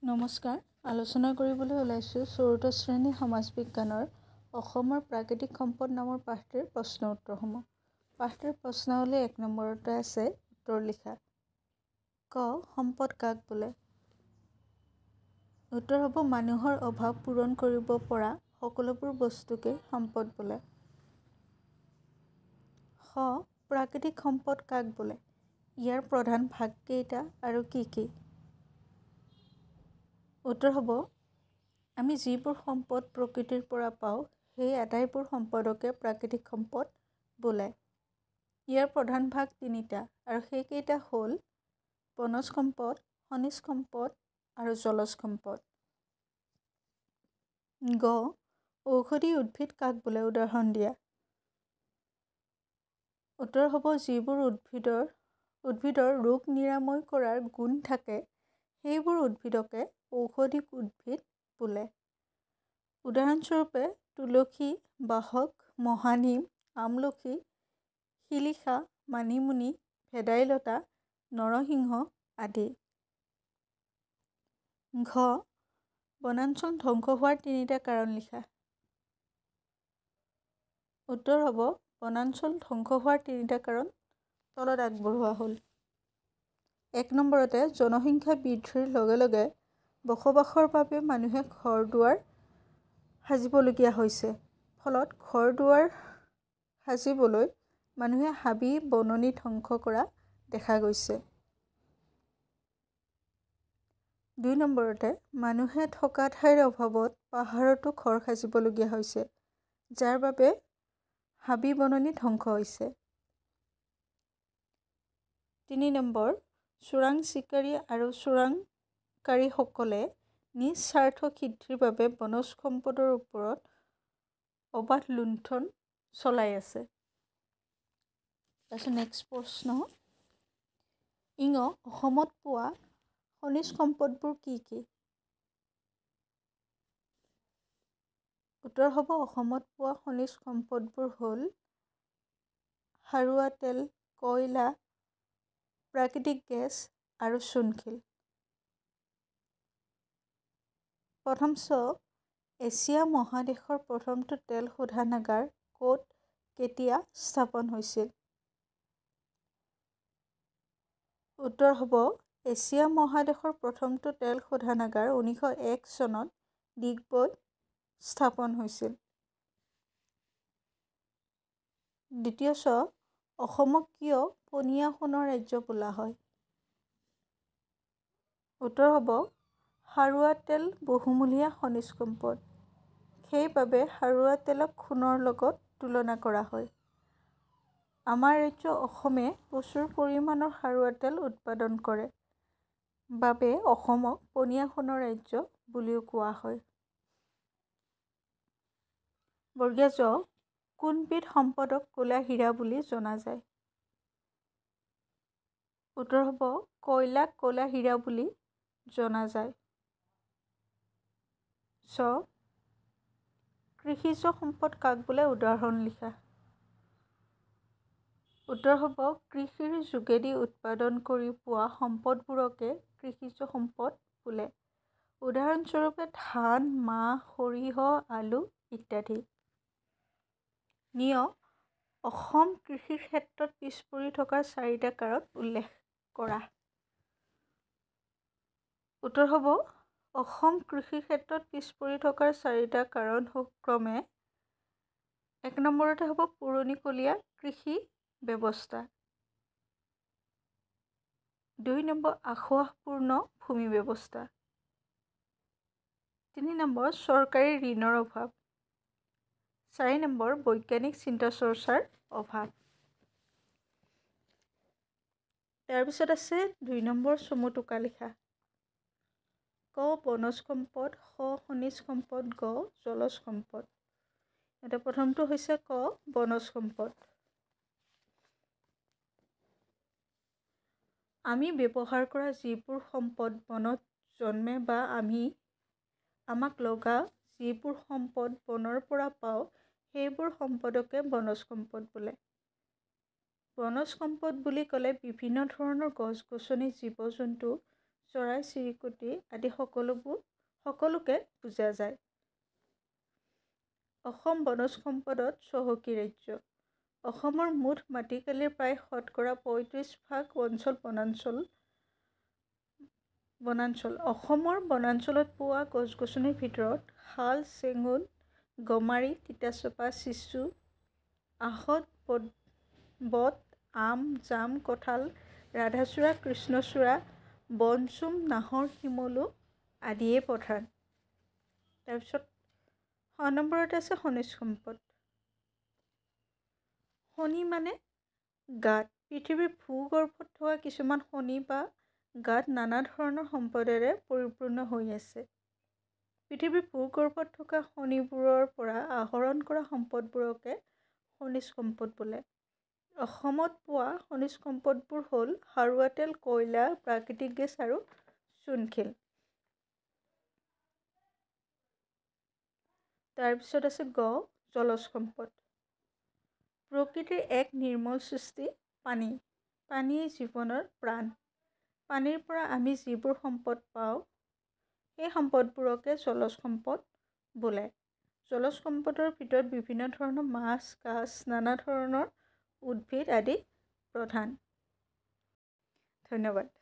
নমস্কাৰ। আলোচনা কৰিবলৈ ওলাইছোঁ চতুৰ্থ শ্ৰেণী সমাজ বিজ্ঞানৰ অসমৰ প্ৰাকৃতিক সম্পদ নামৰ পাঠটিৰ প্ৰশ্ন উত্তৰসমূহ। পাঠটিৰ প্ৰশ্নাৱলী 1 নম্বৰতে আছে উত্তৰ লিখা। ক. সম্পদ কাক বোলে? উত্তৰ হ'ব মানুহৰ অভাৱ পূৰণ কৰিব পৰা সকলোবোৰ বস্তুকে সম্পদ বোলে। খ. প্ৰাকৃতিক সম্পদ কাক বোলে? ইয়াৰ প্ৰধান ভাগ কেইটা আৰু কি কি? উত্তৰ হ'ব আমি যিবোৰ সম্পদ প্ৰকৃতিৰ পৰা পাওঁ সেই আটাইবোৰ সম্পদকে প্ৰাকৃতিক সম্পদ বোলে। ইয়াৰ প্ৰধান ভাগ তিনিটা আৰু সেইকেইটা হ'ল বনজ সম্পদ, খনিজ সম্পদ আৰু জলজ সম্পদ। গ. ঔষধি উদ্ভিদ কাক বোলে? উদাহৰণ দিয়া। উত্তৰ হ'ব যিবোৰ উদ্ভিদৰ ৰোগ নিৰাময় কৰাৰ গুণ থাকে সেইবোৰ উদ্ভিদকে ঔষধি উদ্ভিদ বোলে। উদাহৰণস্বৰূপে তুলসী, বাহক, মহানিম, আমলখি, শিলিখা, মানিমুনি, ভেদাইলতা, নৰসিংহ আদি। ঘ. বনাঞ্চল ধ্বংস হোৱাৰ তিনিটা কাৰণ লিখা। উত্তৰ হ'ব বনাঞ্চল ধ্বংস হোৱাৰ তিনিটা কাৰণ তলত আগবঢ়োৱা হ'ল। 1 নম্বৰতে জনসংখ্যা বৃদ্ধিৰ লগে লগে বসবাসৰ বাবে মানুহে ঘৰ-দুৱাৰ সাজিবলগীয়া হৈছে। ফলত ঘৰ-দুৱাৰ সাজিবলৈ মানুহে হাবি-বননি ধ্বংস কৰা দেখা গৈছে। 2 নম্বৰতে মানুহে থকা ঠাইৰ অভাৱত পাহাৰতো ঘৰ সাজিবলগীয়া হৈছে, যাৰ বাবে হাবি-বননি ধ্বংস হৈছে। 3 নম্বৰ চোৰাং চিকাৰী আৰু চোৰাংকাৰীসকলে নিজ স্বাৰ্থ সিদ্ধিৰ বাবে বনজ সম্পদৰ ওপৰত অবাধ লুণ্ঠন চলাই আছে। তাৰপিছত নেক্সট প্ৰশ্ন। অসমত পোৱা খনিজ সম্পদবোৰ কি কি? উত্তৰ হ'ব অসমত পোৱা খনিজ সম্পদবোৰ হ'ল খাৰুৱা তেল, কয়লা, প্ৰাকৃতিক গেছ আৰু চূণশিল। প্ৰথম চ. এছিয়া মহাদেশৰ প্ৰথমটো তেল শোধনাগাৰ ক'ত কেতিয়া স্থাপন হৈছিল? উত্তৰ হ'ব এছিয়া মহাদেশৰ প্ৰথমটো তেল শোধনাগাৰ 1901 চনত ডিগবৈত স্থাপন হৈছিল। দ্বিতীয় চ. অসমক কিয় পনীয়া সোণৰ ৰাজ্য বোলা হয়? উত্তৰ হ'ব খাৰুৱা তেল বহুমূলীয়া খনিজ সম্পদ। সেইবাবে খাৰুৱা তেলক সোণৰ লগত তুলনা কৰা হয়। আমাৰ ৰাজ্য অসমে প্ৰচুৰ পৰিমাণৰ খাৰুৱা তেল উৎপাদন কৰে বাবে অসমক পনীয়া সোণৰ ৰাজ্য বুলিও কোৱা হয়। জ. কোনবিধ সম্পদক ক'লা হীৰা বুলি জনা যায়? উত্তৰ হ'ব কয়লাক ক'লা হীৰা বুলি জনা যায়। চ. কৃষিজ সম্পদ কাক বোলে? উদাহৰণ লিখা। উত্তৰ হ'ব কৃষিৰ যোগেদি উৎপাদন কৰি পোৱা সম্পদবোৰকে কৃষিজ সম্পদ বোলে। উদাহৰণস্বৰূপে ধান, মাহ, সৰিয়হ, আলু ইত্যাদি। অসম কৃষিৰ ক্ষেত্ৰত পিছ পৰি থকাৰ 4টা কাৰণ উল্লেখ কৰা। উত্তৰ হ'ব অসম কৃষিৰ ক্ষেত্ৰত পিছ পৰি থকাৰ 4টা কাৰণ ক্ৰমে 1 নম্বৰতে হ'ব পুৰণিকলীয়া কৃষি ব্যৱস্থা। 2 নম্বৰ আসোঁৱাহপূৰ্ণ ভূমি ব্যৱস্থা। 3 নম্বৰ চৰকাৰী ঋণৰ অভাৱ। 4 নম্বৰ বৈজ্ঞানিক চিন্তা চৰ্চাৰ অভাৱ। তাৰপিছত আছে 2 নম্বৰ চমু টোকা লিখা। ক. বনজ সম্পদ, খ. খনিজ সম্পদ, গ. জলজ সম্পদ। এতিয়া প্ৰথমটো হৈছে ক. বনজ সম্পদ। আমি ব্যৱহাৰ কৰা যিবোৰ সম্পদ বনত জন্মে বা আমাক লগা যিবোৰ সম্পদ বনৰ পৰা পাওঁ সেইবোৰ সম্পদকে বনজ সম্পদ বোলে। বনজ সম্পদ বুলি ক'লে বিভিন্ন ধৰণৰ গছ-গছনি, জীৱ-জন্তু, চৰাই চিৰিকটি আদি সকলোকে বুজা যায়। অসম বনজ সম্পদত চহকী ৰাজ্য। অসমৰ মুঠ মাটিকালিৰ প্ৰায় 35% অঞ্চল বনাঞ্চল। অসমৰ বনাঞ্চলত পোৱা গছ-গছনিৰ ভিতৰত শাল, চেগুন, গমাৰি, তিতাচপা, চিচু, আহত, বট, আম, জাম, কঁঠাল, ৰাধাচূড়া, কৃষ্ণচূড়া, বনচুম, নাহৰ, শিমলু আদিয়ে প্ৰধান। তাৰপিছত 6 নম্বৰতে আছে খনিজ সম্পদ। খনি মানে গাঁত। পৃথিৱীৰ ভূগৰ্ভত থকা কিছুমান খনি বা গাঁত নানা ধৰণৰ সম্পদেৰে পৰিপূৰ্ণ হৈ আছে। পৃথিৱীৰ ভূগৰ্ভত থকা খনিবোৰৰ পৰা আহৰণ কৰা সম্পদবোৰকে খনিজ সম্পদ বোলে। অসমত পোৱা খনিজ সম্পদবোৰ হ'ল খাৰুৱা তেল, কয়লা, প্ৰাকৃতিক গেছ আৰু চূণশিল। তাৰপিছত আছে জলজ সম্পদ। প্ৰকৃতিৰ এক নিৰ্মল সৃষ্টি পানী। পানীয়ে জীৱনৰ প্ৰাণ। পানীৰ পৰা আমি যিবোৰ সম্পদ পাওঁ সেই সম্পদবোৰকে জলজ সম্পদ বোলে। জলজ সম্পদৰ ভিতৰত বিভিন্ন ধৰণৰ মাছ, কাছ, নানা ধৰণৰ উদ্ভিদ আদি প্ৰধান। ধন্যবাদ।